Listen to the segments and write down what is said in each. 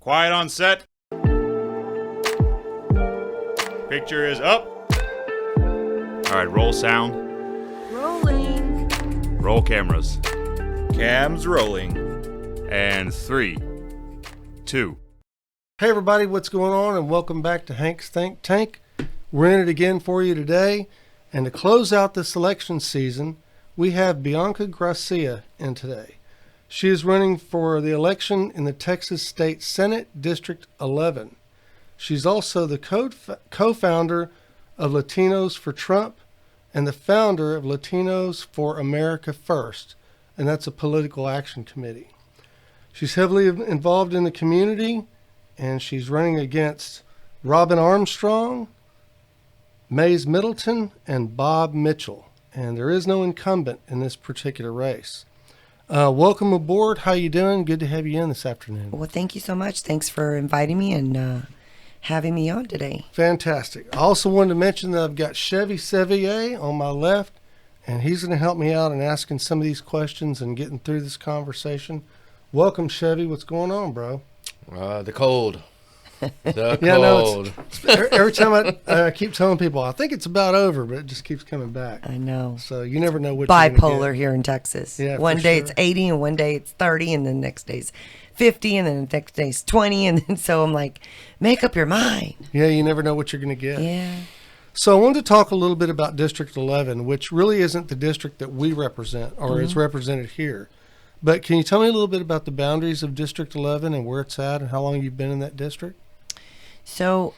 Quiet on set. Picture is up. All right, roll sound. Rolling. Roll cameras. Cams rolling. And 3, 2. Hey everybody, what's going on? And welcome back to Hank's Think Tank. We're in it again for you today. And to close out this election season, we have Bianca Gracia in today. She is running for the election in the Texas State Senate District 11. She's also the co-founder of Latinos for Trump and the founder of Latinos for America First, and that's a political action committee. She's heavily involved in the community, and she's running against Robin Armstrong, Mays Middleton, and Bob Mitchell. And there is no incumbent in this particular race. Welcome aboard. How you doing? Good to have you in this afternoon. Well, thank you so much. Thanks for inviting me and having me on today. Fantastic. I also wanted to mention that I've got Chevy Sevier on my left, and he's going to help me out in asking some of these questions and getting through this conversation. Welcome, Chevy. What's going on, bro? The cold. The Yeah, cold. no, every time I keep telling people, I think it's about over, but it just keeps coming back. I know. So you never know what you're gonna Bipolar get. here in Texas. Yeah, one for day sure. it's 80 and one day it's 30 and then the next day's 50 and then the next day's 20 and then so I'm like, make up your mind. Yeah, you never know what you're going to get. Yeah. So I wanted to talk a little bit about District 11, which really isn't the district that we represent or is represented here. But can you tell me a little bit about the boundaries of District 11 and where it's at and how long you've been in that district? So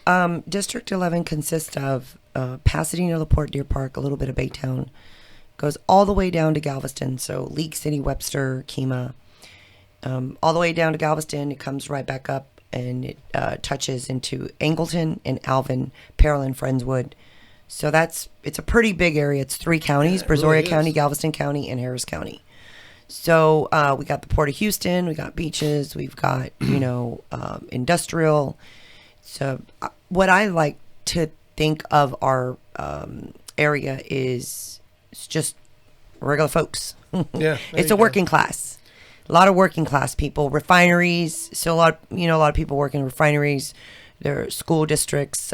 District 11 consists of Pasadena, LaPorte, Deer Park, a little bit of Baytown, goes all the way down to Galveston, so League City, Webster, Kemah, all the way down to Galveston. It comes right back up and it touches into Angleton and Alvin, Pearland, Friendswood. So it's a pretty big area. It's 3 counties, Yeah, Brazoria really County, is. Galveston County, and Harris County. So we got the Port of Houston, we got beaches, we've got, industrial. So what I like to think of our area is it's just regular folks. Yeah. It's a working class. A lot of working class people, refineries. So a lot of people work in refineries. There are school districts,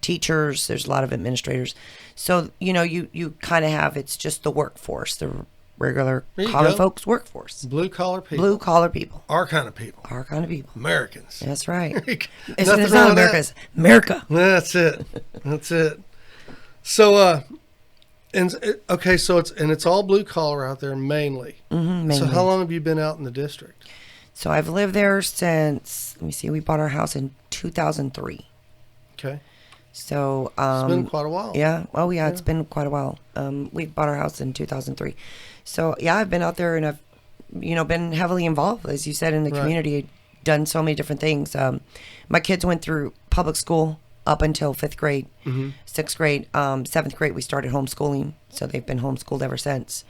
teachers. There's a lot of administrators. So, you kind of have, it's just the workforce, the regular There you common go. folks workforce. Blue collar people. Blue collar people. Our kind of people. Our kind of people. Americans. That's right. Nothing It's wrong not with America. that. It's America. That's it. That's it. So, so it's all blue collar out there mainly. Mainly. So how long have you been out in the district? So I've lived there since, let me see, we bought our house in 2003. Okay. So, It's been quite a while. yeah. Oh yeah, it's been quite a while. We bought our house in 2003. So yeah, I've been out there and I've, been heavily involved, as you said, in the Right. community, done so many different things. My kids went through public school up until 5th grade, 6th grade, 7th grade, we started homeschooling. So they've been homeschooled ever since.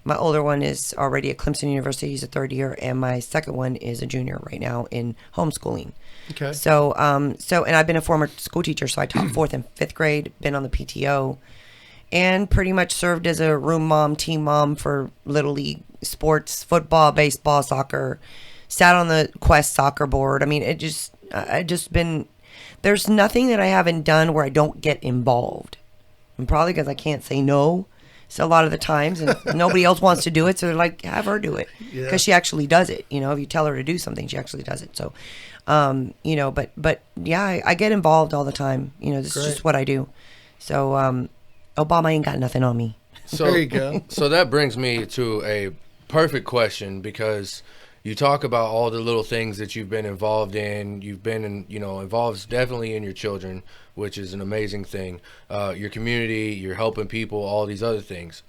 My older one is already at Clemson University. He's a 3rd year. And my second one is a junior right now in homeschooling. Okay. So, and I've been a former school teacher, so I taught 4th and 5th grade, been on the PTO, and pretty much served as a room mom, team mom for Little League sports, football, baseball, soccer, sat on the Quest soccer board. I mean, there's nothing that I haven't done where I don't get involved. And probably because I can't say no. So a lot of the times, and nobody else wants to do it, so they're like, have her do it. Yeah. Because she actually does it. If you tell her to do something, she actually does it. So, but yeah, I get involved all the time. This is Great. just what I do. So, Obama ain't got nothing on me. So There you go. So that brings me to a perfect question, because you talk about all the little things that you've been involved in. You've been involved definitely in your children, which is an amazing thing. Your community, you're helping people, all these other things.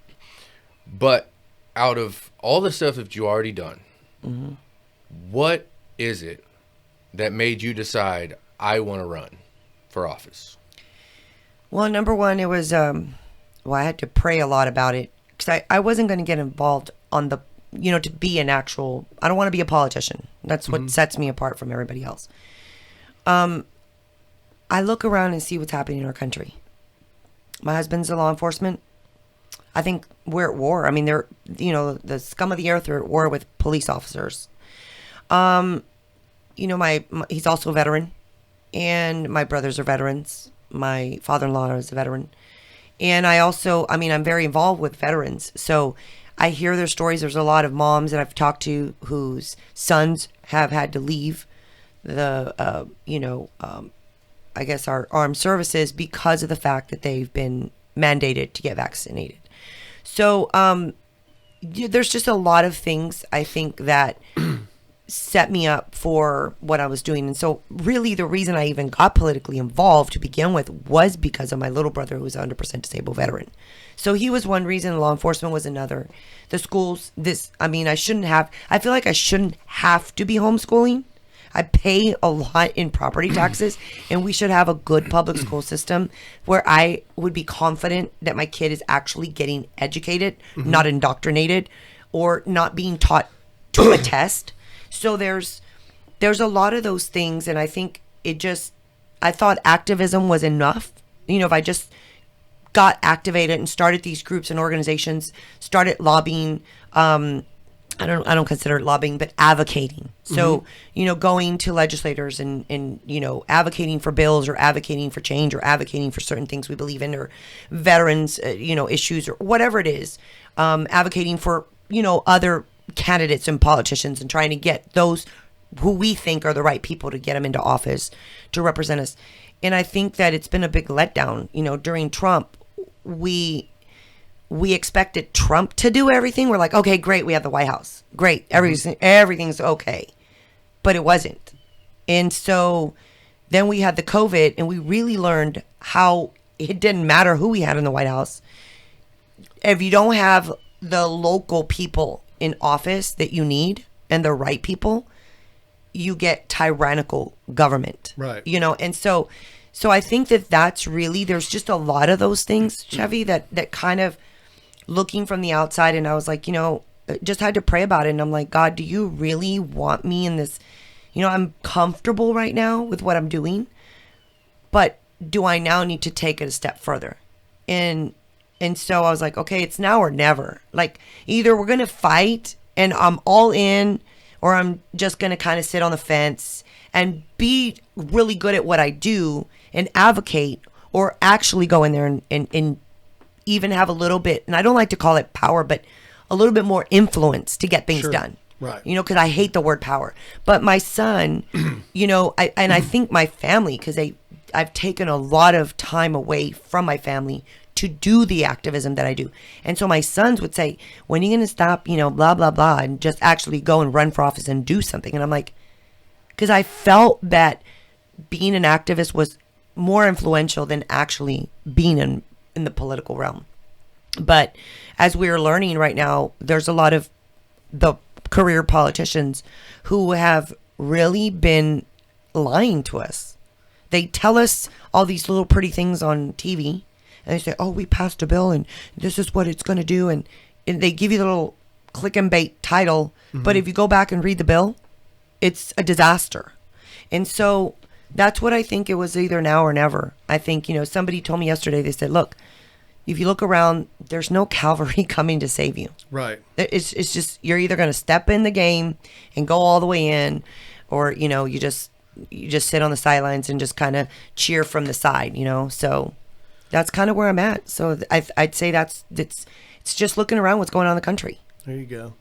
But out of all the stuff that you already done, what is it that made you decide, I want to run for office? Well, number one, it was, I had to pray a lot about it because I wasn't going to get involved on the, to be an actual, I don't want to be a politician. That's what sets me apart from everybody else. I look around and see what's happening in our country. My husband's in law enforcement. I think we're at war. I mean, the scum of the earth are at war with police officers. he's also a veteran, and my brothers are veterans. My father-in-law is a veteran. And I'm very involved with veterans. So I hear their stories. There's a lot of moms that I've talked to whose sons have had to leave the, I guess our armed services because of the fact that they've been mandated to get vaccinated. So there's just a lot of things I think that set me up for what I was doing. And so really the reason I even got politically involved to begin with was because of my little brother, who was a 100% disabled veteran. So he was one reason, law enforcement was another. The schools, I feel like I shouldn't have to be homeschooling. I pay a lot in property taxes, and we should have a good public school system where I would be confident that my kid is actually getting educated, not indoctrinated, or not being taught to a test. So there's a lot of those things, and I think I thought activism was enough. If I just got activated and started these groups and organizations, started lobbying, I don't consider it lobbying, but advocating. So, going to legislators and advocating for bills, or advocating for change, or advocating for certain things we believe in, or veterans, issues, or whatever it is, advocating for, other candidates and politicians, and trying to get those who we think are the right people to get them into office to represent us. And I think that it's been a big letdown. During Trump, we expected Trump to do everything. We're like, okay, great, we have the White House. Great, everything's okay. But it wasn't. And so then we had the COVID, and we really learned how it didn't matter who we had in the White House. If you don't have the local people in office that you need, and the right people, you get tyrannical government. Right. And so I think that's really, there's just a lot of those things, Chevy, that kind of looking from the outside, and I was like, just had to pray about it. And I'm like, God, do you really want me in this? I'm comfortable right now with what I'm doing, but do I now need to take it a step further? And so I was like, okay, it's now or never. Like, either we're going to fight and I'm all in, or I'm just going to kind of sit on the fence and be really good at what I do and advocate, or actually go in there and even have a little bit, and I don't like to call it power, but a little bit more influence to get things done. Right. Because I hate the word power. But my son, I think my family, because I've taken a lot of time away from my family to do the activism that I do. And so my sons would say, when are you going to stop, blah, blah, blah, and just actually go and run for office and do something? And I'm like, because I felt that being an activist was more influential than actually being in the political realm. But as we're learning right now, there's a lot of the career politicians who have really been lying to us. They tell us all these little pretty things on TV, and they say, oh, we passed a bill and this is what it's going to do. And they give you the little click and bait title. But if you go back and read the bill, it's a disaster. And so that's what I think. It was either now or never. I think, somebody told me yesterday, they said, look, if you look around, there's no cavalry coming to save you. Right. It's just, you're either going to step in the game and go all the way in, or, you just sit on the sidelines and just kind of cheer from the side, So that's kind of where I'm at. So I'd say it's just looking around what's going on in the country. There you go.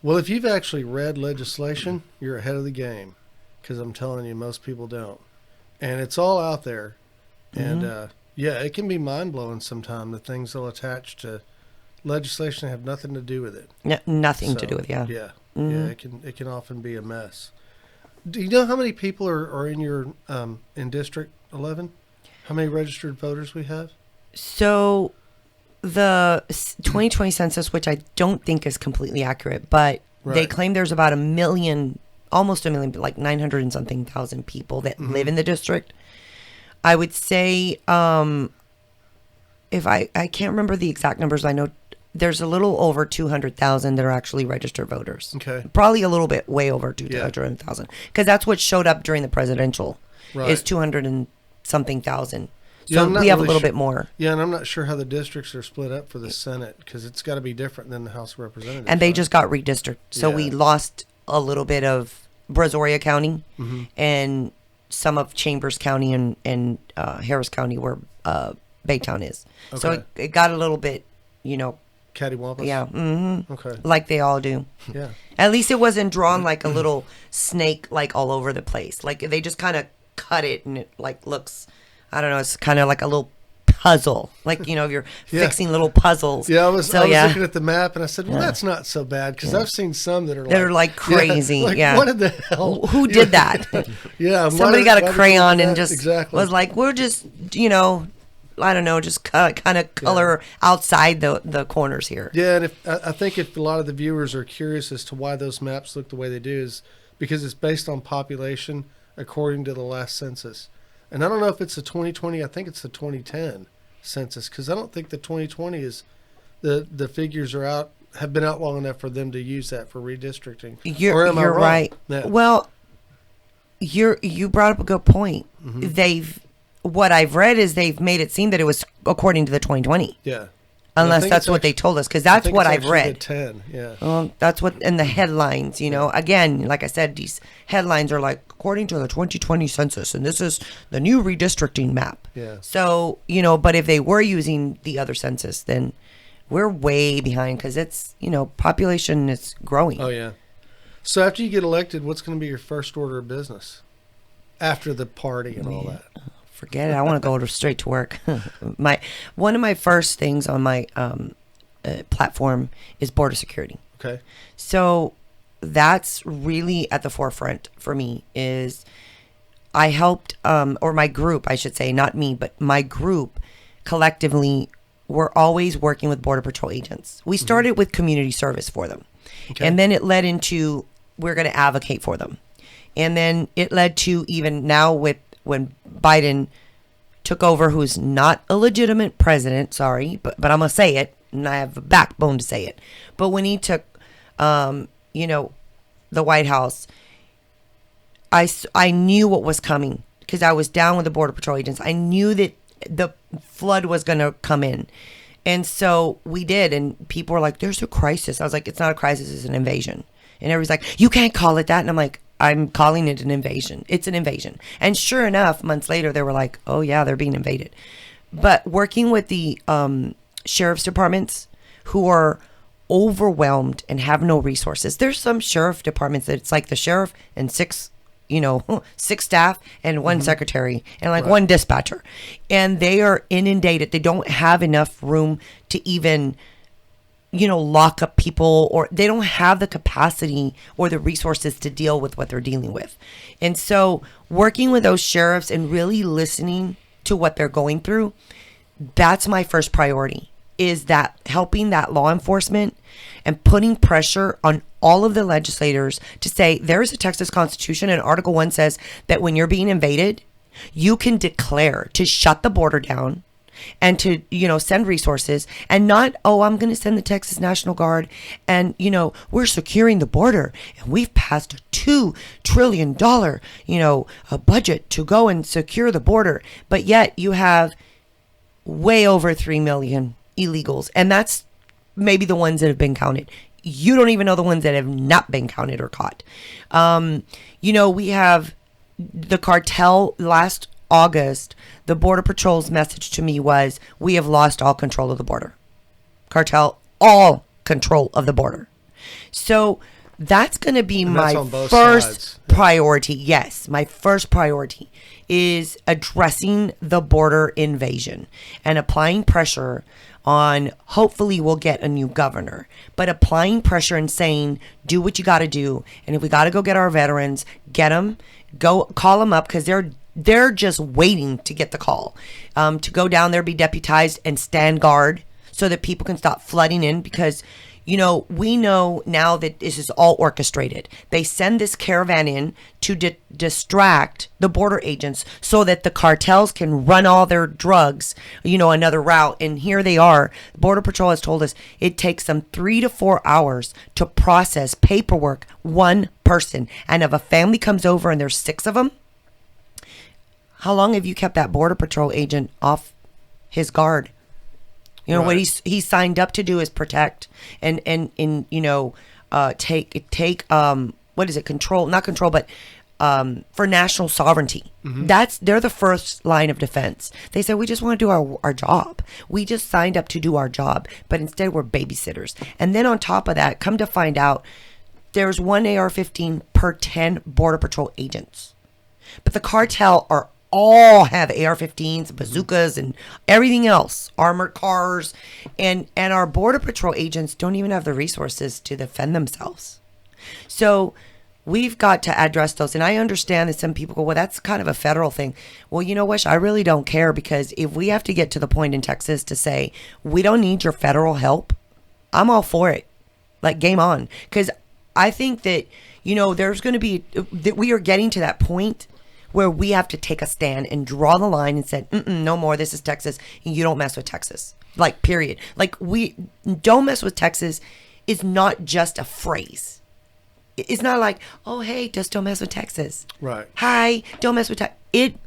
Well, if you've actually read legislation, you're ahead of the game, because I'm telling you, most people don't. And it's all out there. And, yeah, it can be mind-blowing sometimes, the things they'll attach to legislation that have nothing to do with it. Nothing to do with it, yeah. Yeah, yeah, it can often be a mess. Do you know how many people are in your in District 11? How many registered voters we have? So the 2020 census, which I don't think is completely accurate, but they claim there's about almost a million, like 900 and something thousand people that live in the district. I would say, if I can't remember the exact numbers, I know there's a little over 200,000 that are actually registered voters. Okay. Probably a little bit way over 200,000, because that's what showed up during the presidential is 200 and something thousand. So we have a little bit more. Yeah, and I'm not sure how the districts are split up for the Senate, because it's got to be different than the House of Representatives. And they just got redistricted. So we lost a little bit of Brazoria County and some of Chambers County and Harris County where Baytown is. Okay. So it got a little bit, you know. Cattywampus? Yeah. Mm-hmm. Okay. Like they all do. Yeah. At least it wasn't drawn like a little snake like all over the place. Like they just kind of cut it and it like looks, I don't know, it's kind of like a little puzzle. Like, you know, you're fixing little puzzles. Yeah, I was looking at the map and I said, well, that's not so bad because I've seen some that are like crazy. Yeah. What the hell? Who did that? Yeah. Somebody got a crayon and just exactly. was like, we're just, you know, I don't know, just kind of color outside the corners here. Yeah, and I think if a lot of the viewers are curious as to why those maps look the way they do is because it's based on population according to the last census. And I don't know if it's the 2020, I think it's the 2010 census because I don't think the 2020 is, the figures are out, have been out long enough for them to use that for redistricting. You're right. Yeah. Well, you brought up a good point. What I've read is they've made it seem that it was according to the 2020. Yeah. Unless that's what they told us, because that's what I've read. The 10, yeah. That's what in the headlines, you know. Again, like I said, these headlines are like according to the 2020 census, and this is the new redistricting map. Yeah. So, you know, but if they were using the other census, then we're way behind because it's, you know, population is growing. Oh yeah. So after you get elected, what's going to be your first order of business after the party and all that? Forget it. I want to go straight to work. One of my first things on my platform is border security. Okay. So that's really at the forefront for me. Is I helped, or my group, I should say, not me, but my group collectively, we're always working with Border Patrol agents. We started with community service for them, and then it led into we're going to advocate for them, and then it led to even now with. When Biden took over, who's not a legitimate president, sorry, but I'm going to say it, and I have a backbone to say it. But when he took, you know, the White House, I knew what was coming because I was down with the Border Patrol agents. I knew that the flood was going to come in. And so we did, and people were like, there's a crisis. I was like, it's not a crisis, it's an invasion. And everybody's like, you can't call it that. And I'm like, I'm calling it an invasion. It's an invasion. And sure enough, months later, they were like, oh, yeah, they're being invaded. But working with the sheriff's departments who are overwhelmed and have no resources. There's some sheriff departments that it's like the sheriff and six staff and one secretary and like one dispatcher. And they are inundated. They don't have enough room to even lock up people, or they don't have the capacity or the resources to deal with what they're dealing with. And so working with those sheriffs and really listening to what they're going through, that's my first priority, is that helping that law enforcement and putting pressure on all of the legislators to say there is a Texas Constitution, and Article 1 says that when you're being invaded, you can declare to shut the border down and to, send resources, and not, I'm going to send the Texas National Guard and, we're securing the border and we've passed a $2 trillion, a budget to go and secure the border. But yet you have way over 3 million illegals. And that's maybe the ones that have been counted. You don't even know the ones that have not been counted or caught. We have the cartel. Last August, the Border Patrol's message to me was, we have lost all control of the border. Cartel, all control of the border. So that's going to be my first priority. Yes, my first priority is addressing the border invasion and applying pressure on, hopefully we'll get a new governor, but applying pressure and saying, do what you got to do. And if we got to go get our veterans, get them, go call them up, because they're just waiting to get the call, to go down there, be deputized, and stand guard so that people can stop flooding in. Because, we know now that this is all orchestrated. They send this caravan in to distract the border agents so that the cartels can run all their drugs, another route. And here they are. Border Patrol has told us it takes them 3 to 4 hours to process paperwork, one person. And if a family comes over and there's 6 of them, how long have you kept that Border Patrol agent off his guard? What he's signed up to do is protect and take what is it? Not control, but for national sovereignty. Mm-hmm. They're the first line of defense. They said, we just want to do our job. We just signed up to do our job, but instead we're babysitters. And then on top of that, come to find out, there's one AR-15 per 10 Border Patrol agents. But the cartel all have AR-15s, bazookas, and everything else, armored cars, and our Border Patrol agents don't even have the resources to defend themselves. So we've got to address those. And I understand that some people go, well, that's kind of a federal thing. Well, you know what? I really don't care, because if we have to get to the point in Texas to say, we don't need your federal help, I'm all for it. Like, game on. Because I think that, there's going to be, that we are getting to that point where we have to take a stand and draw the line and say, no more, this is Texas, and you don't mess with Texas. Like, period. Like, we don't mess with Texas is not just a phrase. It's not like, oh, hey, just don't mess with Texas. Right. Hi, don't mess with Texas.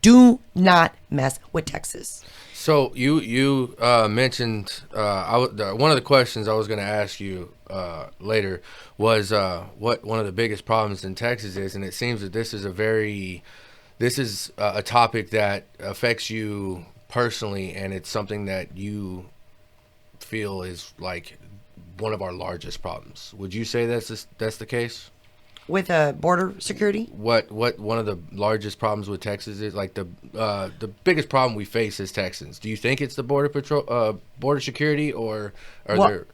Do not mess with Texas. So you mentioned one of the questions I was going to ask you later was what one of the biggest problems in Texas is, and it seems that this is a topic that affects you personally, and it's something that you feel is like one of our largest problems. Would you say that's the case? With border security? What one of the largest problems with Texas is, like the biggest problem we face as Texans? Do you think it's the border patrol, border security, or there?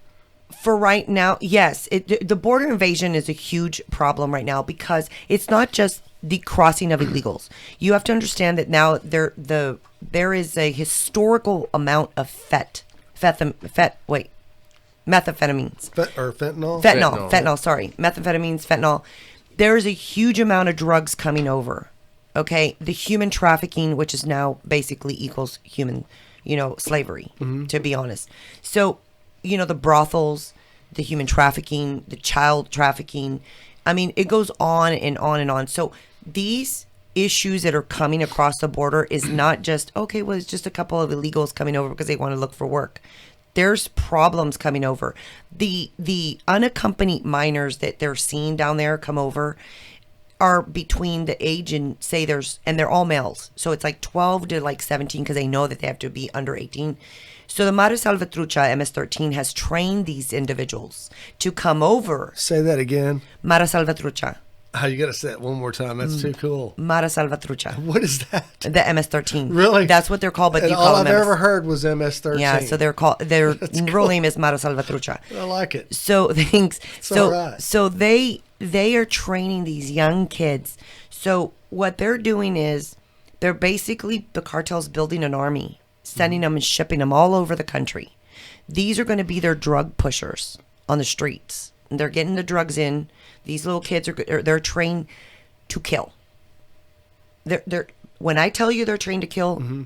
For right now, yes. The border invasion is a huge problem right now, because it's not just the crossing of illegals. You have to understand that now there is a historical amount of methamphetamines. Fentanyl? Fentanyl, sorry. Methamphetamines, fentanyl. There is a huge amount of drugs coming over. Okay? The human trafficking, which is now basically equals human, slavery, to be honest. So, the brothels, the human trafficking, the child trafficking. I mean, it goes on and on and on. So these issues that are coming across the border is not just, okay, well, it's just a couple of illegals coming over because they want to look for work. There's problems coming over. The unaccompanied minors that they're seeing down there come over are between the age and and they're all males. So it's like 12 to like 17, because they know that they have to be under 18. So the Mara Salvatrucha MS-13 has trained these individuals to come over. Say that again. Mara Salvatrucha. Oh, you got to say it one more time. That's too cool. Mara Salvatrucha. What is that? The MS-13. Really? That's what they're called, but And you all call I've them ever heard was MS-13. Yeah, so they're called. Their real cool. name is Mara Salvatrucha. I like it. So thanks. all right. So they are training these young kids. So what they're doing is they're basically, the cartel's building an army, sending them and shipping them all over the country. These are going to be their drug pushers on the streets. And they're getting the drugs in. These little kids they're trained to kill. They're when I tell you they're trained to kill,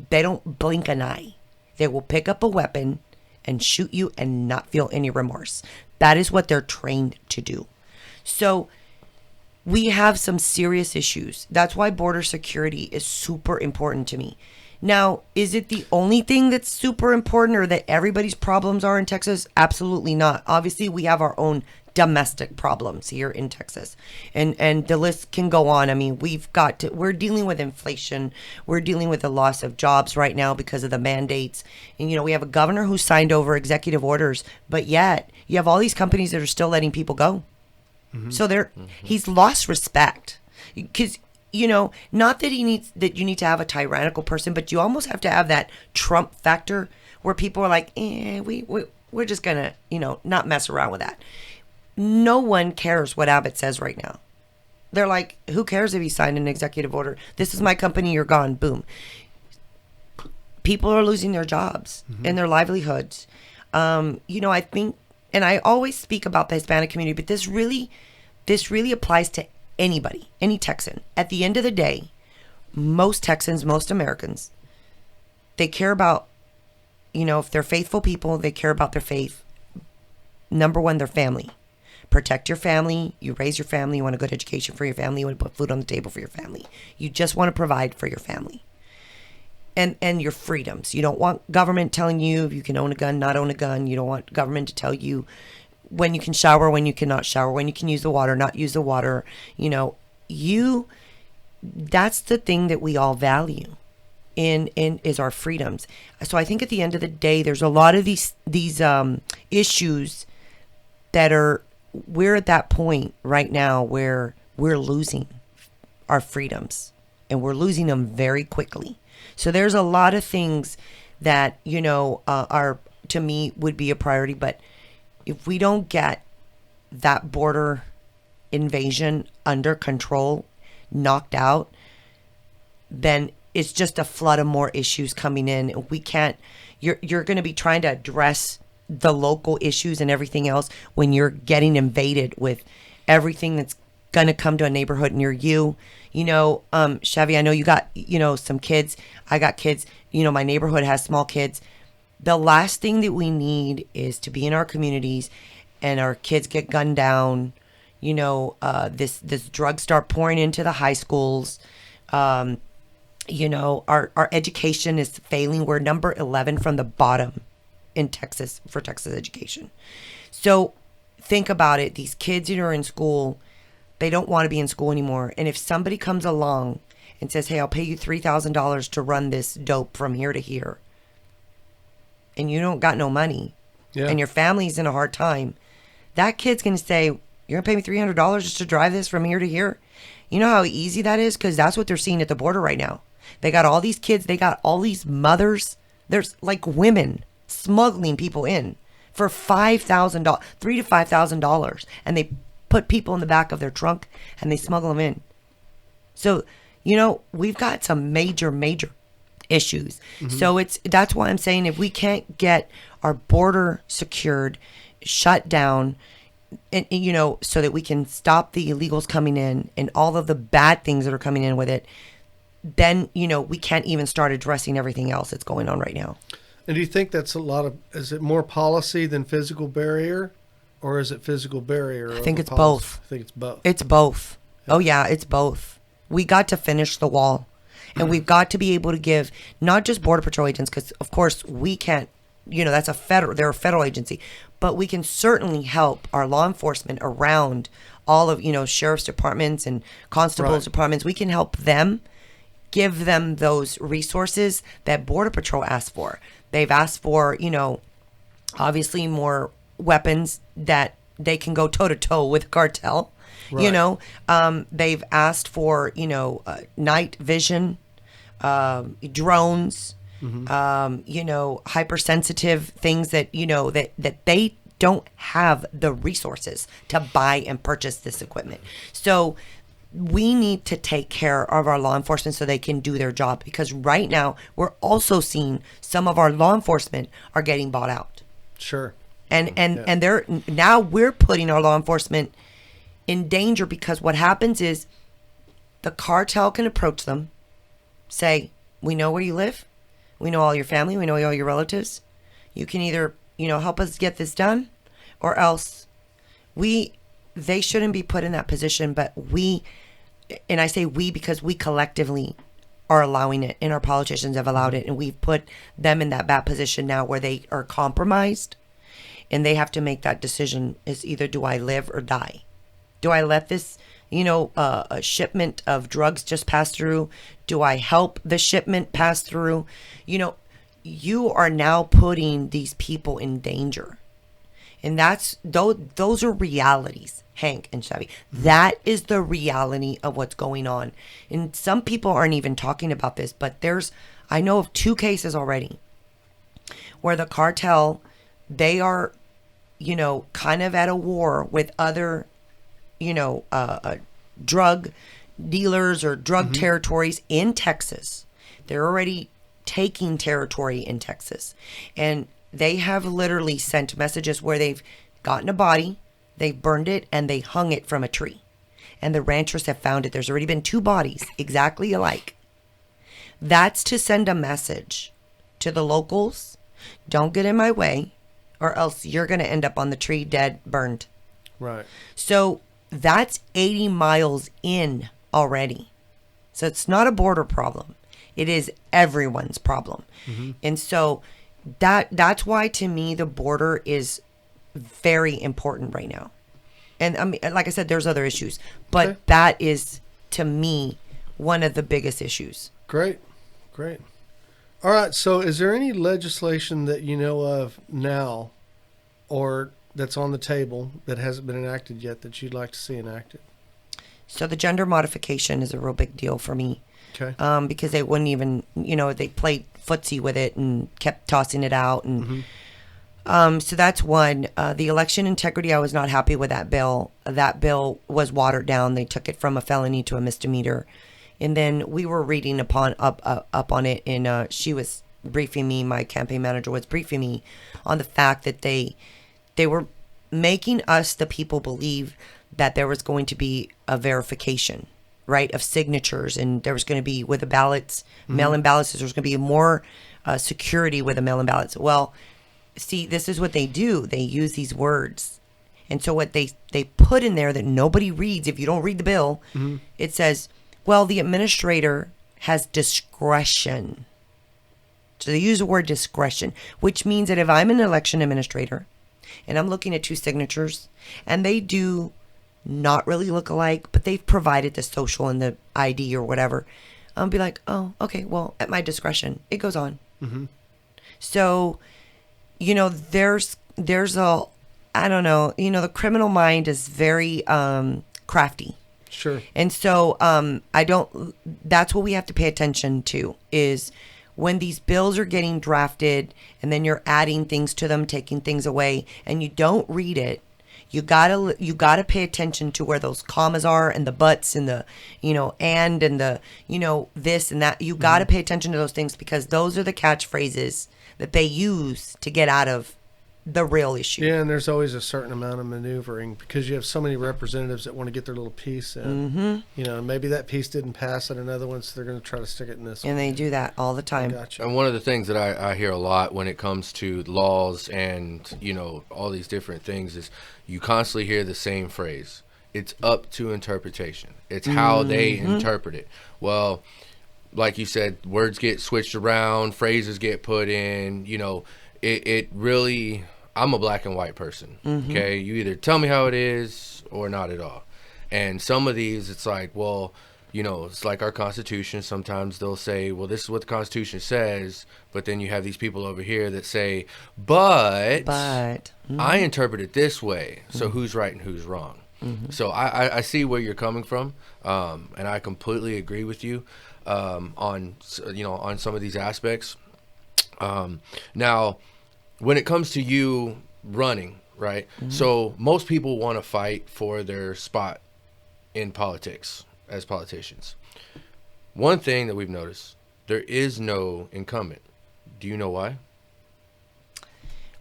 they don't blink an eye. They will pick up a weapon and shoot you and not feel any remorse. That is what they're trained to do. So we have some serious issues. That's why border security is super important to me. Now, is it the only thing that's super important, or that everybody's problems are in Texas? Absolutely not. Obviously, we have our own domestic problems here in Texas, and the list can go on. I mean, we're dealing with inflation. We're dealing with the loss of jobs right now because of the mandates. And, we have a governor who signed over executive orders, but yet you have all these companies that are still letting people go. So he's lost respect, because not that you need to have a tyrannical person, but you almost have to have that Trump factor where people are like, we're just gonna, not mess around with that. No one cares what Abbott says right now. They're like, who cares if he signed an executive order? This is my company, you're gone, boom. People are losing their jobs and their livelihoods. I think, and I always speak about the Hispanic community, but this really applies to anybody, any Texan. At the end of the day, most Texans, most Americans, they care about, if they're faithful people, they care about their faith. Number one, their family. Protect your family. You raise your family. You want a good education for your family. You want to put food on the table for your family. You just want to provide for your family. And your freedoms. You don't want government telling you if you can own a gun, not own a gun. You don't want government to tell you when you can shower, when you cannot shower, when you can use the water, not use the water. You know, that's the thing that we all value in is our freedoms. So I think at the end of the day, there's a lot of these issues that we're at that point right now where we're losing our freedoms, and we're losing them very quickly. So there's a lot of things that, you know, are, to me, would be a priority. But if we don't get that border invasion under control, knocked out, then it's just a flood of more issues coming in. We can't, you're going to be trying to address the local issues and everything else when you're getting invaded with everything that's going to come to a neighborhood near you. You know, Chevy, I know you got, you know, some kids. I got kids. You know, my neighborhood has small kids. The last thing that we need is to be in our communities and our kids get gunned down. You know, this drugs start pouring into the high schools. You know, our education is failing. We're number 11 from the bottom in Texas for Texas education. So think about it. These kids that are in school, they don't want to be in school anymore. And if somebody comes along and says, hey, I'll pay you $3,000 to run this dope from here to here, and you don't got no money, and your family's in a hard time, that kid's going to say, you're going to pay me $300 just to drive this from here to here? You know how easy that is? Because that's what they're seeing at the border right now. They got all these kids. They got all these mothers. There's like women smuggling people in for $5,000, $3,000 to $5,000. And they put people in the back of their trunk and they smuggle them in. So, you know, we've got some major issues. So that's why I'm saying if we can't get our border secured, shut down, and, you know, so that we can stop the illegals coming in and all of the bad things that are coming in with it, then, you know, we can't even start addressing everything else that's going on right now. And do you think that's is it more policy than physical barrier, or is it physical barrier? I think it's policy? both. I think it's both. It's both. Yeah. Oh yeah, it's both. We got to finish the wall, and we've got to be able to give not just Border Patrol agents, because of course we can't, you know, they're a federal agency, but we can certainly help our law enforcement around all of, you know, sheriff's departments and constables departments. We can help them, give them those resources that Border Patrol asked for. They've asked for, you know, obviously more weapons that they can go toe to toe with cartel. You know, they've asked for, you know, night vision, drones, you know, hypersensitive things that, you know, that they don't have the resources to buy and purchase this equipment. So we need to take care of our law enforcement so they can do their job, because right now we're also seeing some of our law enforcement are getting bought out. Sure. And now we're putting our law enforcement in danger, because what happens is the cartel can approach them, say, we know where you live, we know all your family, we know all your relatives. You can either, you know, help us get this done, or else they shouldn't be put in that position. But and I say we because we collectively are allowing it, and our politicians have allowed it, and we've put them in that bad position now where they are compromised and they have to make that decision. Is either do I live or die? Do I let this, you know, a shipment of drugs just pass through? Do I help the shipment pass through? You know, you are now putting these people in danger. And those are realities, Hank and Chevy. That is the reality of what's going on. And some people aren't even talking about this, but I know of 2 cases already where the cartel, they are, you know, kind of at a war with other, you know, drug dealers or drug territories in Texas. They're already taking territory in Texas. And they have literally sent messages where they've gotten a body, they've burned it, and they hung it from a tree. And the ranchers have found it. There's already been 2 bodies exactly alike. That's to send a message to the locals. Don't get in my way, or else you're going to end up on the tree dead, burned. Right. So that's 80 miles in already. So it's not a border problem. It is everyone's problem. And so that's why, to me, the border is very important right now. And I mean, like I said, there's other issues, but Okay. that is, to me, one of the biggest issues. Great. All right. So, is there any legislation that you know of now, or that's on the table that hasn't been enacted yet that you'd like to see enacted? So the gender modification is a real big deal for me. Okay. Because they wouldn't even, they played footsie with it and kept tossing it out. And so that's one. The election integrity, I was not happy with that bill. That bill was watered down. They took it from a felony to a misdemeanor. And then we were reading up on it, and she was briefing me, my campaign manager was briefing me on the fact that they were making us, the people, believe that there was going to be a verification, right, of signatures, and there was going to be, with the ballots, mail-in ballots, there's going to be more security with the mail-in ballots. Well, see, this is what they do. They use these words. And so what they put in there that nobody reads, if you don't read the bill, it says, well, the administrator has discretion. So they use the word discretion, which means that if I'm an election administrator and I'm looking at two signatures and they do not really look alike, but they've provided the social and the ID or whatever, I'll be like, oh, okay, well, at my discretion, it goes on. So, there's a, I don't know, the criminal mind is very crafty. Sure. And so that's what we have to pay attention to, is when these bills are getting drafted and then you're adding things to them, taking things away, and you don't read it, you gotta pay attention to where those commas are and the buts and the, and the, this and that. You gotta pay attention to those things, because those are the catchphrases that they use to get out of the real issue. Yeah, and there's always a certain amount of maneuvering because you have so many representatives that want to get their little piece in. Maybe that piece didn't pass at another one, so they're going to try to stick it in this one. And they do that all the time. Gotcha. And one of the things that I hear a lot when it comes to laws and, all these different things is you constantly hear the same phrase. It's up to interpretation. It's how they interpret it. Well, like you said, words get switched around, phrases get put in, it really, I'm a black and white person. Okay. You either tell me how it is or not at all. And some of these, it's like, well, it's like our Constitution. Sometimes they'll say, well, this is what the Constitution says. But then you have these people over here that say, but I interpret it this way. So who's right and who's wrong? So I see where you're coming from. And I completely agree with you on some of these aspects. Now, when it comes to you running, right? So most people want to fight for their spot in politics as politicians. One thing that we've noticed, there is no incumbent. Do you know why?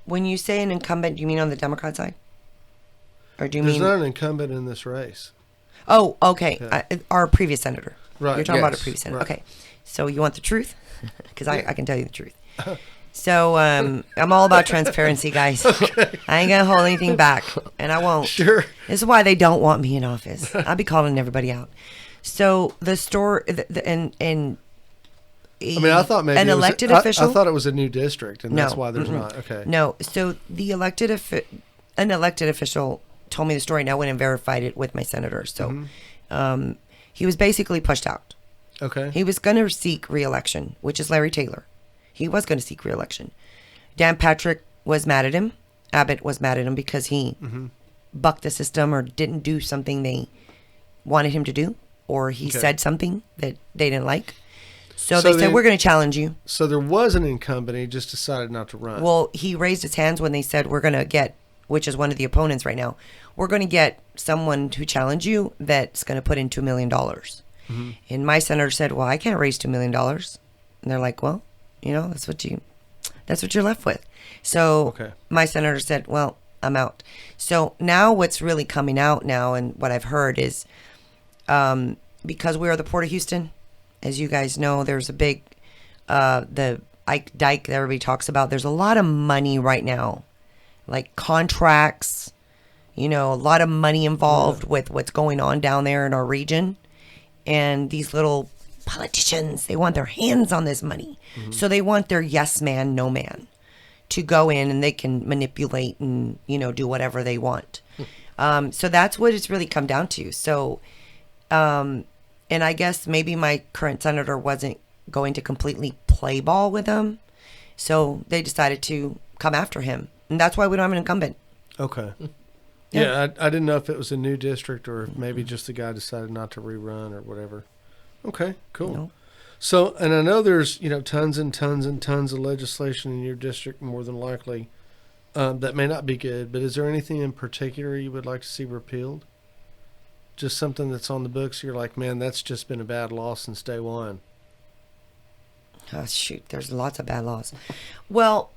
When you say an incumbent, do you mean on the Democrat side? Or do you There's mean... not an incumbent in this race. Oh, okay. Yeah. Our previous senator. Right. You're talking about Yes. a previous senator. Right. Okay. So you want the truth? Because I can tell you the truth. So I'm all about transparency, guys. Okay. I ain't going to hold anything back, and I won't. Sure. This is why they don't want me in office. I'll be calling everybody out. So the story, I thought maybe an elected official. I thought it was a new district, and that's No. why there's not. Okay. No. So an elected official told me the story, and I went and verified it with my senator. So he was basically pushed out. Okay. He was going to seek re-election, which is Larry Taylor. He was going to seek re-election. Dan Patrick was mad at him. Abbott was mad at him because he bucked the system or didn't do something they wanted him to do, or he said something that they didn't like. So they said, we're going to challenge you. So there was an incumbent. He just decided not to run. Well, he raised his hands when they said, we're going to get, which is one of the opponents right now, we're going to get someone to challenge you that's going to put in $2 million. And my senator said, well, I can't raise $2 million. And they're like, well, that's what you're left with. So my senator said, well, I'm out. So now what's really coming out now, and what I've heard is, because we are the Port of Houston, as you guys know, there's a big, the Ike Dike that everybody talks about. There's a lot of money right now, like contracts, a lot of money involved with what's going on down there in our region. And these little politicians, they want their hands on this money. So they want their yes man, no man to go in and they can manipulate and, do whatever they want. So that's what it's really come down to. So, and I guess maybe my current senator wasn't going to completely play ball with him. So they decided to come after him. And that's why we don't have an incumbent. Okay. Yeah, I didn't know if it was a new district or if maybe just the guy decided not to rerun or whatever. Okay, cool. No. So, and I know there's, tons and tons and tons of legislation in your district, more than likely, that may not be good, but is there anything in particular you would like to see repealed? Just something that's on the books you're like, man, that's just been a bad law since day one. Oh, shoot, there's lots of bad laws. Well,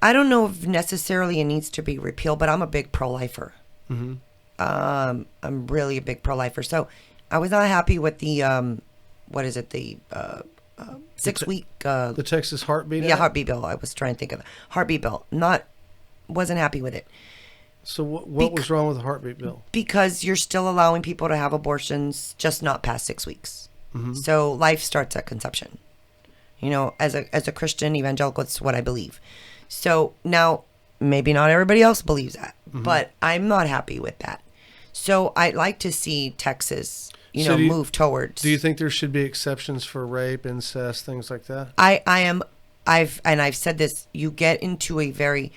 I don't know if necessarily it needs to be repealed, but I'm a big pro-lifer. Mm-hmm. I'm really a big pro-lifer. So I was not happy with the, the 6-week... the Texas Heartbeat Act? Yeah, Heartbeat Bill. I was trying to think of the Heartbeat Bill. Wasn't happy with it. So what was wrong with the Heartbeat Bill? Because you're still allowing people to have abortions, just not past 6 weeks. Mm-hmm. So life starts at conception. As a Christian evangelical, it's what I believe. So now, maybe not everybody else believes that, but I'm not happy with that. So I'd like to see Texas, move towards. Do you think there should be exceptions for rape, incest, things like that? I've said this. You get into a very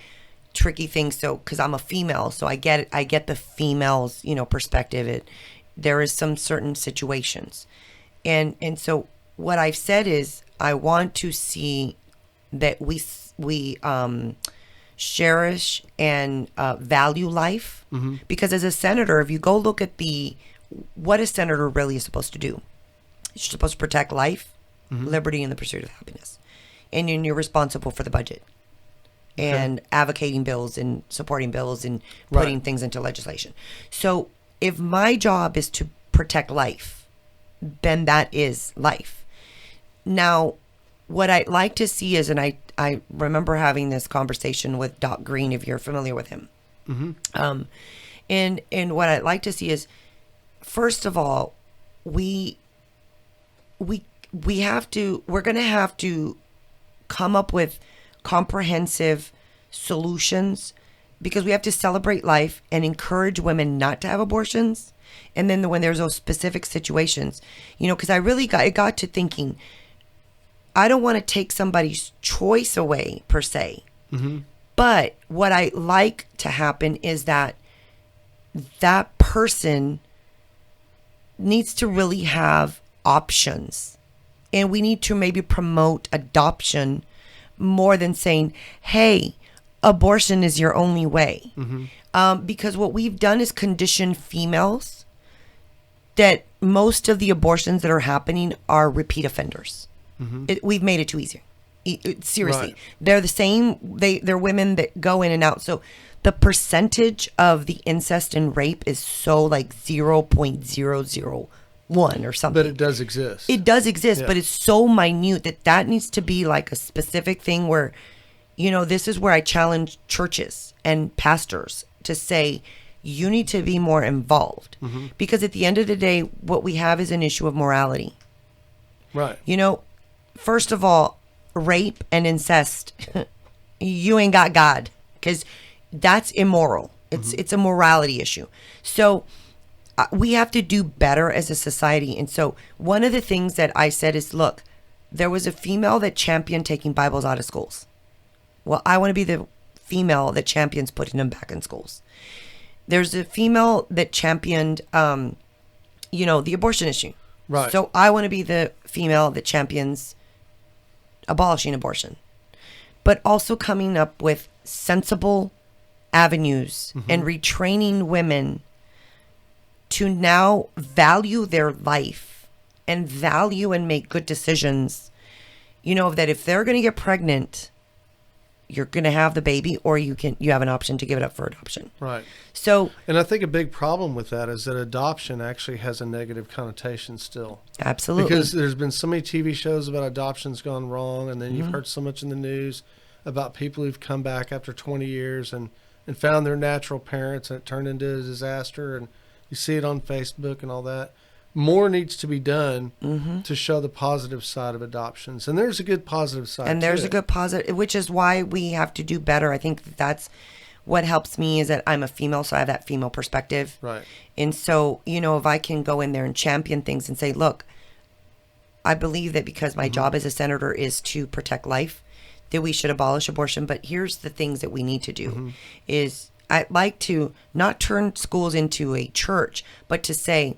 tricky thing. So because I'm a female, so I get the female's perspective. There is some certain situations, and so what I've said is I want to see that we cherish and value life, because as a senator, if you go look at what a senator really is supposed to do, you're supposed to protect life, liberty, and the pursuit of happiness, and then you're responsible for the budget and advocating bills and supporting bills and putting things into legislation. So if my job is to protect life, then that is life. Now, what I'd like to see is, and I remember having this conversation with Doc Green, if you're familiar with him. Mm-hmm. And what I'd like to see is, first of all, we're going to have to come up with comprehensive solutions, because we have to celebrate life and encourage women not to have abortions. And then when there's those specific situations, because I really got to thinking, I don't want to take somebody's choice away per se. Mm-hmm. But what I like to happen is that person needs to really have options. And we need to maybe promote adoption more than saying, hey, abortion is your only way. Mm-hmm. Because what we've done is condition females that most of the abortions that are happening are repeat offenders. Mm-hmm. We've made it too easy. Seriously. Right. They're the same. They're women that go in and out. So the percentage of the incest and rape is so like 0.001 or something. But it does exist. It does exist, but it's so minute that needs to be like a specific thing where, this is where I challenge churches and pastors to say, you need to be more involved. Mm-hmm. Because at the end of the day, what we have is an issue of morality. Right. First of all, rape and incest, you ain't got God, because that's immoral. It's a morality issue. So we have to do better as a society. And so one of the things that I said is, look, there was a female that championed taking Bibles out of schools. Well, I want to be the female that champions putting them back in schools. There's a female that championed, the abortion issue. Right. So I want to be the female that champions abolishing abortion, but also coming up with sensible avenues and retraining women to now value their life and value and make good decisions. That if they're going to get pregnant, you're going to have the baby, or you have an option to give it up for adoption. Right. So, and I think a big problem with that is that adoption actually has a negative connotation still. Absolutely. Because there's been so many TV shows about adoptions gone wrong, and then you've heard so much in the news about people who've come back after 20 years and found their natural parents, and it turned into a disaster, and you see it on Facebook and all that. more needs to be done Mm-hmm. to show the positive side of adoptions. And there's a good positive side And to there's it. a good positive, which is why we have to do better. I think that's what helps me is that I'm a female, so I have that female perspective. Right. And so, if I can go in there and champion things and say, look, I believe that because my job as a senator is to protect life, that we should abolish abortion. But here's the things that we need to do is I'd like to not turn schools into a church, but to say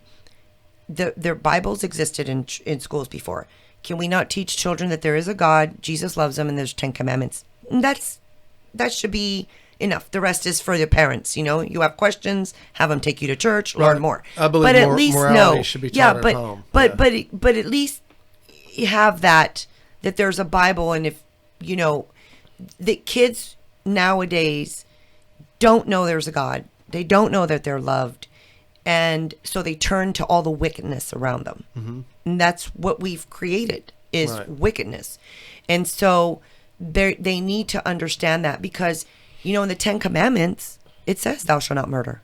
their Bibles existed in schools before. Can we not teach children that there is a God, Jesus loves them, and there's 10 commandments? And that should be enough. The rest is for the parents. You have questions, have them take you to church, learn Right. more. I believe but at more- least morality should be taught at home. But Yeah. but at least you have that there's a Bible, and if the kids nowadays don't know there's a God, they don't know that they're loved, and so they turn to all the wickedness around them, and that's what we've created is Right. wickedness, and so they need to understand that because in the 10 Commandments it says thou shalt not murder.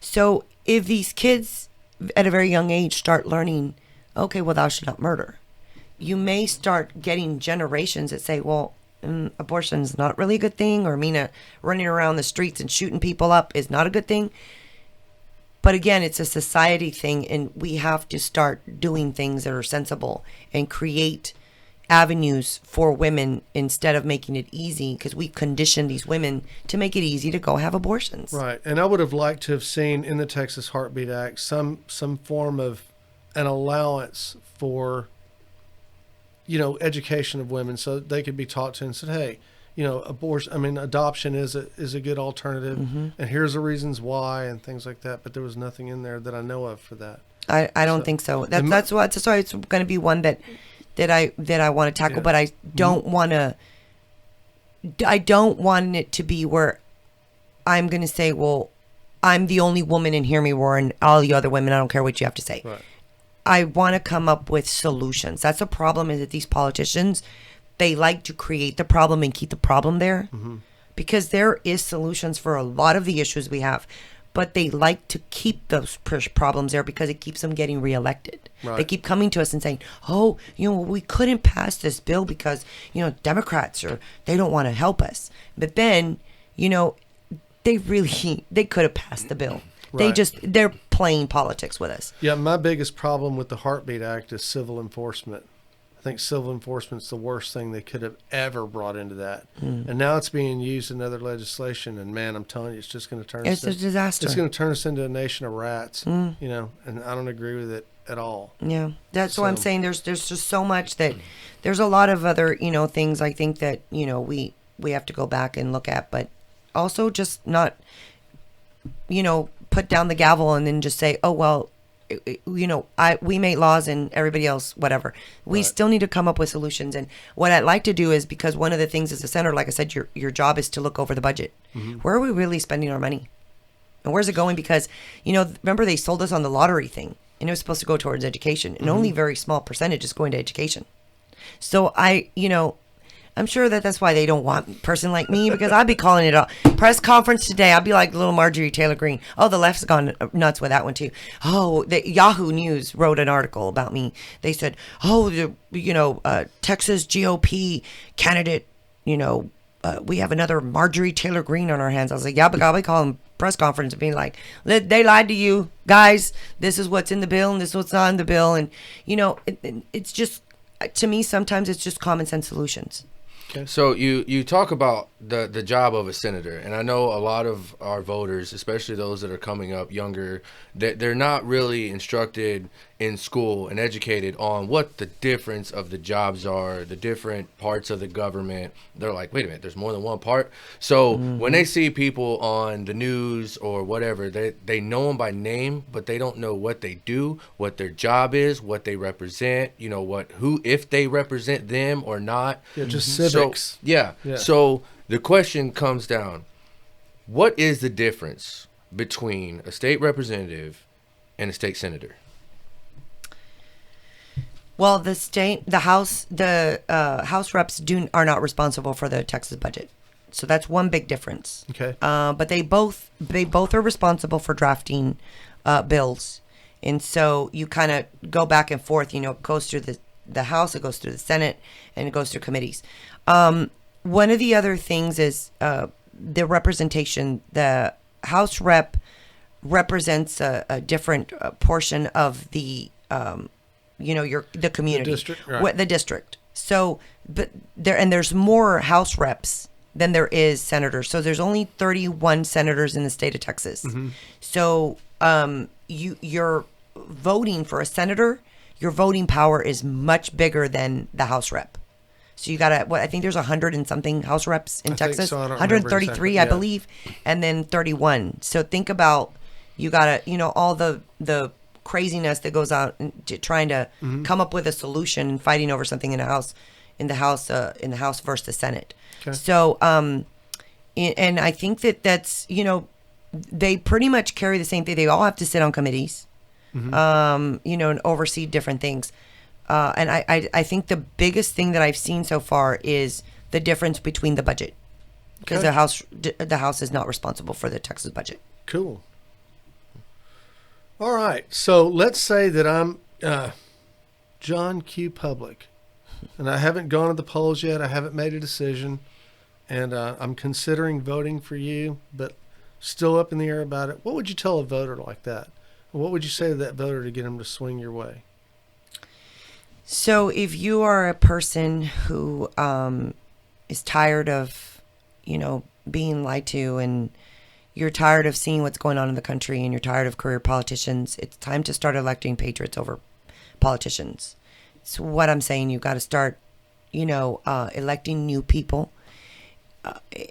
So if these kids at a very young age start learning, okay, well, thou shalt not murder, you may start getting generations that say, well, abortion's not really a good thing, or Mina running around the streets and shooting people up is not a good thing. But again, it's a society thing, and we have to start doing things that are sensible and create avenues for women instead of making it easy, because we condition these women to make it easy to go have abortions. Right. And I would have liked to have seen in the Texas Heartbeat Act some form of an allowance for, education of women so that they could be taught to and said, hey, adoption is a good alternative, and here's the reasons why and things like that. But there was nothing in there that I know of for that. I don't think so. That's why it's going to be one that I want to tackle, Yeah. but I don't want to. I don't want it to be where I'm going to say, well, I'm the only woman and hear me roar, and all the other women, I don't care what you have to say. Right. I want to come up with solutions. That's the problem, is that these politicians, they like to create the problem and keep the problem there, because there is solutions for a lot of the issues we have, but they like to keep those problems there because it keeps them getting reelected. Right. They keep coming to us and saying, oh, we couldn't pass this bill because, Democrats, or they don't want to help us. But then, they could have passed the bill. Right. They're playing politics with us. Yeah, my biggest problem with the Heartbeat Act is civil enforcement. I think civil enforcement's the worst thing they could have ever brought into that. And now it's being used in other legislation, and man, I'm telling you, it's just going to turn It's a disaster. It's going to turn us into a nation of rats, and I don't agree with it at all. Yeah, that's what I'm So- saying. There's just so much that there's a lot of other things I think that we have to go back and look at, but also just not put down the gavel and then just say, oh well, we make laws and everybody else whatever. We Right. still need to come up with solutions. And what I'd like to do is, because one of the things as a senator, like I said, your job is to look over the budget. Where are we really spending our money, and where's it going? Because remember, they sold us on the lottery thing, and it was supposed to go towards education, and only a very small percentage is going to education. So I'm sure that's why they don't want a person like me, because I'd be calling it a press conference today. I'd be like little Marjorie Taylor Greene. Oh, the left's gone nuts with that one too. Oh, the Yahoo News wrote an article about me. They said, oh, Texas GOP candidate, we have another Marjorie Taylor Greene on our hands. I was like, yeah, but I'll be calling press conference and being like, they lied to you guys. This is what's in the bill and this is what's not in the bill. And, it's just, to me, sometimes it's just common sense solutions. So you talk about the job of a senator, and I know a lot of our voters, especially those that are coming up younger, that they're not really instructed in school and educated on what the difference of the jobs are, the different parts of the government. They're like, wait a minute, there's more than one part. So when they see people on the news or whatever, they know them by name, but they don't know what they do, what their job is, what they represent, if they represent them or not. Yeah, just civics. Yeah. So the question comes down, what is the difference between a state representative and a state senator? Well, the House reps are not responsible for the Texas budget, so that's one big difference. Okay. But they both are responsible for drafting bills, And so you kind of go back and forth. It goes through the House, it goes through the Senate, and it goes through committees. One of the other things is the representation. The House rep represents a different portion of the the community, The district, right. The district. So, but there's more House reps than there is senators. So there's only 31 senators in the state of Texas. So you're voting for a senator. Your voting power is much bigger than the House rep. So you got I think there's 100 and something House reps in Texas. So. I don't remember 133, exactly. I Yeah. believe, and then 31. So think about, you got all the craziness that goes out trying to come up with a solution and fighting over something in the House versus the Senate. Okay. So and I think that's they pretty much carry the same thing. They all have to sit on committees, and oversee different things. And I think the biggest thing that I've seen so far is the difference between the budget, because Okay. the House is not responsible for the Texas budget. Cool. All right. So let's say that I'm John Q. Public, and I haven't gone to the polls yet. I haven't made a decision, and I'm considering voting for you, but still up in the air about it. What would you tell a voter like that? What would you say to that voter to get them to swing your way? So if you are a person who is tired of, being lied to, and you're tired of seeing what's going on in the country, and you're tired of career politicians, it's time to start electing patriots over politicians. So what I'm saying, you've got to start, electing new people,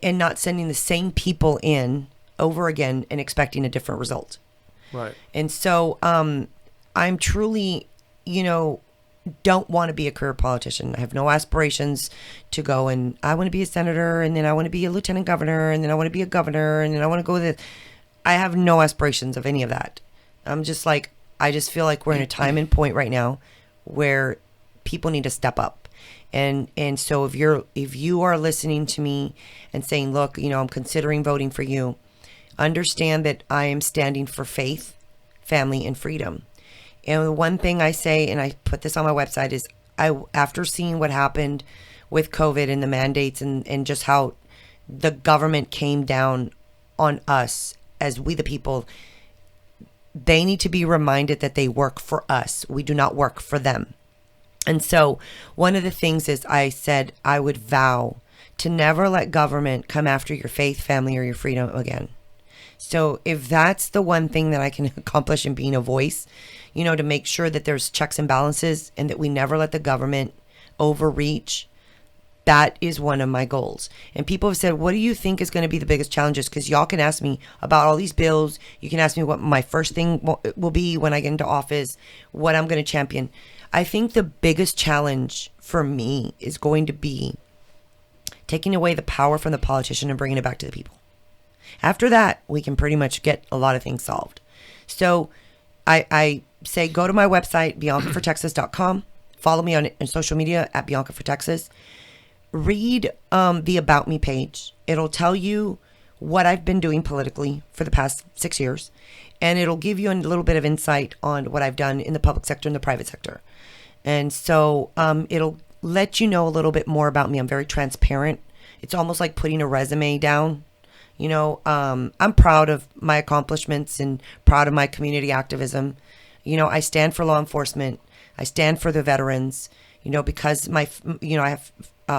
and not sending the same people in over again and expecting a different result. Right. And so I'm truly, don't want to be a career politician. I have no aspirations to go and I want to be a senator, and then I want to be a lieutenant governor, and then I want to be a governor, and then I want to go with I have no aspirations of any of that. I'm just like, I just feel like we're in a time and point right now where people need to step up. And so if you are listening to me and saying, look, I'm considering voting for you, understand that I am standing for faith, family, and freedom. And the one thing I say, and I put this on my website, is after seeing what happened with COVID and the mandates and just how the government came down on us as we the people, they need to be reminded that they work for us. We do not work for them. And so one of the things is, I said I would vow to never let government come after your faith, family, or your freedom again. So if that's the one thing that I can accomplish in being a voice, to make sure that there's checks and balances and that we never let the government overreach, that is one of my goals. And people have said, what do you think is going to be the biggest challenges? Because y'all can ask me about all these bills. You can ask me what my first thing will be when I get into office, what I'm going to champion. I think the biggest challenge for me is going to be taking away the power from the politician and bringing it back to the people. After that, we can pretty much get a lot of things solved. So I say, go to my website, biancafortexas.com. Follow me on social media at Bianca for Texas. Read the About Me page. It'll tell you what I've been doing politically for the past 6 years. And it'll give you a little bit of insight on what I've done in the public sector and the private sector. And so it'll let you know a little bit more about me. I'm very transparent. It's almost like putting a resume down. I'm proud of my accomplishments and proud of my community activism. I stand for law enforcement. I stand for the veterans, because I have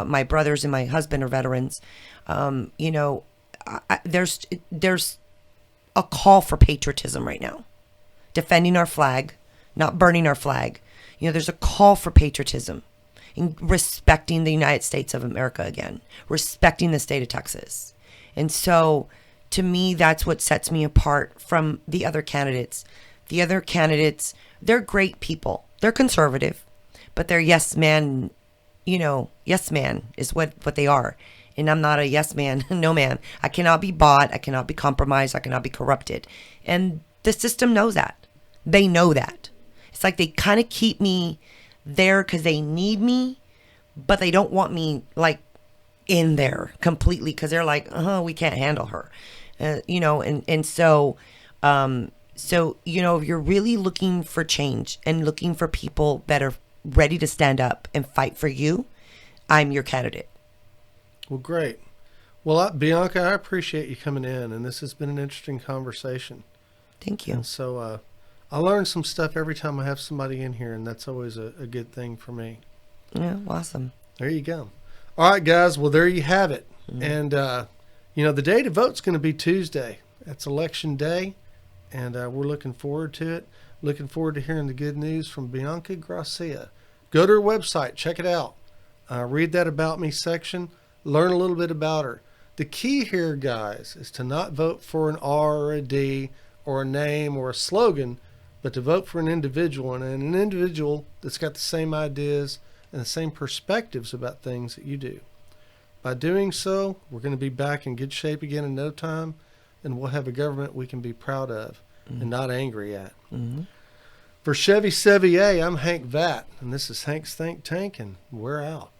my brothers and my husband are veterans. There's a call for patriotism right now, defending our flag, not burning our flag. There's a call for patriotism and respecting the United States of America again, respecting the state of Texas. And so to me, that's what sets me apart from the other candidates. The other candidates, they're great people. They're conservative, but they're yes man, yes man is what they are. And I'm not a yes man, no man. I cannot be bought. I cannot be compromised. I cannot be corrupted. And the system knows that. They know that. It's like they kind of keep me there because they need me, but they don't want me like in there completely because they're like, we can't handle her, and so So, if you're really looking for change and looking for people that are ready to stand up and fight for you, I'm your candidate. Well, great. Well, Bianca, I appreciate you coming in, and this has been an interesting conversation. Thank you. And so I learn some stuff every time I have somebody in here, and that's always a good thing for me. Yeah, awesome. There you go. All right, guys. Well, there you have it. And, the day to vote's going to be Tuesday. That's Election Day, and we're looking forward to it. Looking forward to hearing the good news from Bianca Gracia. Go to her website. Check it out. Read that About Me section. Learn a little bit about her. The key here, guys, is to not vote for an R or a D or a name or a slogan, but to vote for an individual, and an individual that's got the same ideas and the same perspectives about things that you do. By doing so, we're going to be back in good shape again in no time, and we'll have a government we can be proud of and not angry at. Mm-hmm. For Chevy Sevier, I'm Hank Vatt, and this is Hank's Think Tank, and we're out.